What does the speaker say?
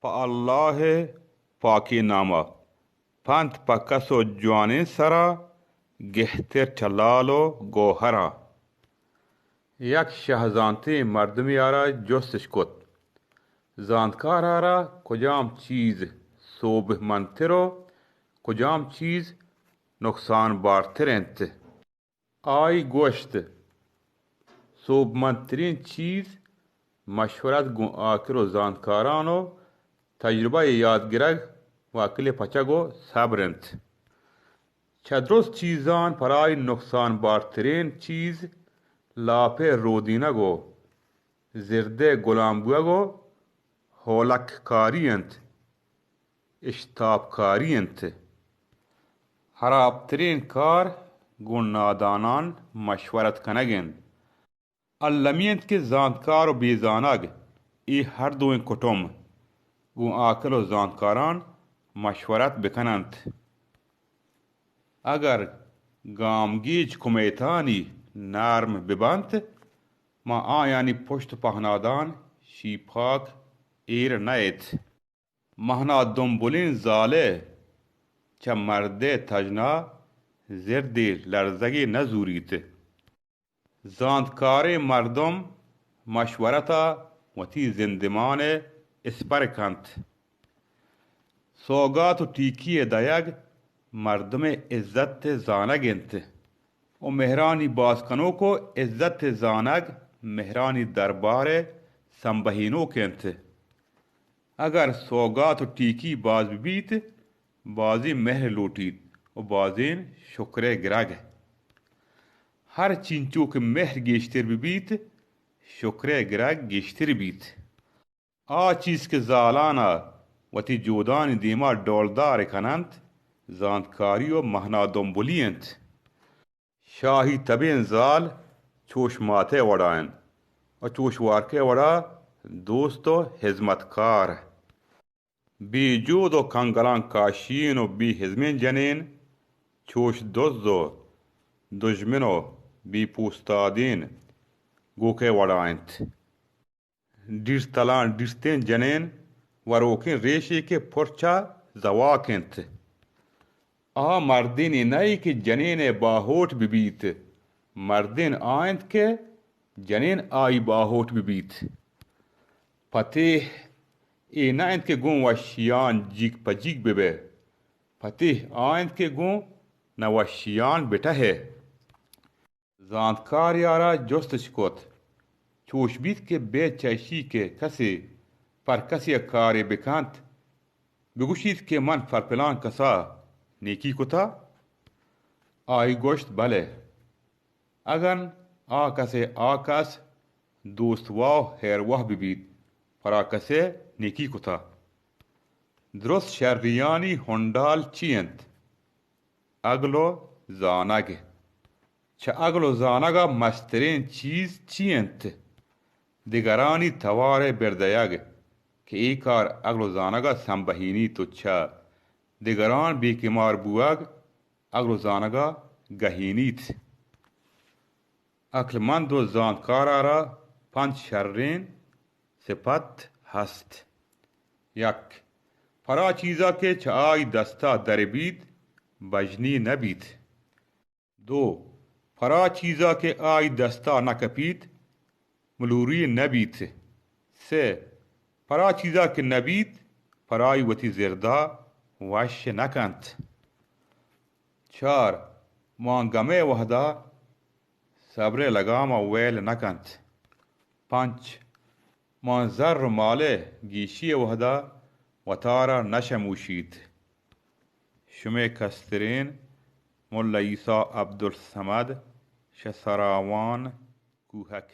प अल्लाह पाकी नामा पंथ पकसो जवानी सरा गेहते चलालो गोहरा यक शहजानती मर्दमी आरा जोस्तश कोत जानकार आरा कुजाम चीज सोब मंतिरो कुजाम चीज नुकसान बारतिरेंत आई गोश्त सोब मंतरीन चीज मशवरत गु आकिरो जानकारानो तजुर्बा यादगिरग वाकिले पचगो सबरंत छद्रोस चीजान पराई नुकसान बारतरीन चीज लापे रोदीनगो जिरदे गुलामगुगो होलक कारियंत इश्ताब कारियंत हराबतरीन कार गुण नादानान मशवरत कनगेंद अल्लमियंत के जानकार व बेजानग ई हर दो कुटुम गु आकल व जानकारान मशवरत बिकनंत अगर गामगीज कुमेतानी नर्म बिबंत मा आयानी पुष्ट पहनादान शीफाक एर नयत महना दुम्बुलिन जाले च मर्दे तजना जिरदे लर्जगी नजूरीत जानकारे मर्दम मशवरता वती जिंदमान इसपरकंत सौगात टीकी दयग मर्दम इज्जत जानगंत और मेहरानी बासकनों को इज्जत जानग मेहरानी दरबार संबहीनों केंत अगर सौगात टीकी बाज बीत बाजी मेहर लूटीत और बाजीन शुक्र गिरग हर चिंचू के मेहर गेश्तर बीत शुक्र गिरग गेश्तर बीत आ चीज के जालाना वती जोदान दीमा डोलदार कनंत जानकारी और महना दुम्बुलियंत शाही तबेन जाल चोश माथे वड़ायन और चोश वारके वड़ा दोस्तो हिजमतकार बेजोदो कंगलां काशीन और बी हिजमें जनेन चोश दोजो दुश्मनो बी पूस्तादीन गोके वड़ायंत डिस्तलान डिस्तें जनेन वरोकें रेशे के पुरचा जवाकेंत आ मर्दिन नई के जनेन बाहोट बिबीत मर्दिन आयंत के जनेन आई बाहोट बिबीत फतेह ए नायंत के गुं वशियान जिक पजिक बिबे फतेह आयंत के गुं न वशियान बेटा है जानकार यारा जोस्तश कोत चोशबीत के बेचैशी के कसे पर कसी कार्य बिकांत बिगुशीत के मन फरपिलान कसा नेकी कुता आई गोश्त भले अगन आ कसे आकाश दोस्त वाह हेर वाह बिबीत फरा कसे नेकी कुता द्रुस शर्रियानी होंडाल चियंत अगलो जानग छ अगलो जानगा मस्तरीन चीज चियंत दिगरानी तवारे बिरदयग के एकार अगलो जानगा संबहीनी तुच्छा दिगरान बेकिमार बुआग अगलो जानगा गहीनीत अक्लमंद व जानकारारा पंच शर्रेन सिपत हस्त यक फरा चीजा के छाई दस्ता दरबीत बजनी नबीत दो फरा चीजा के आई दस्ता न कपीत मलूरी नबीत से फरा चीजा के नबीत फराई वती जिरदा वश नकंत चार मां गमे वहदा सब्रे लगामा वेल नकंत पंच मां जर माले गीशी वहदा वतारा नशमूशीत शुमे कस्तरीन मुल्ला ईसा अब्दुल समद शसरावान कुहक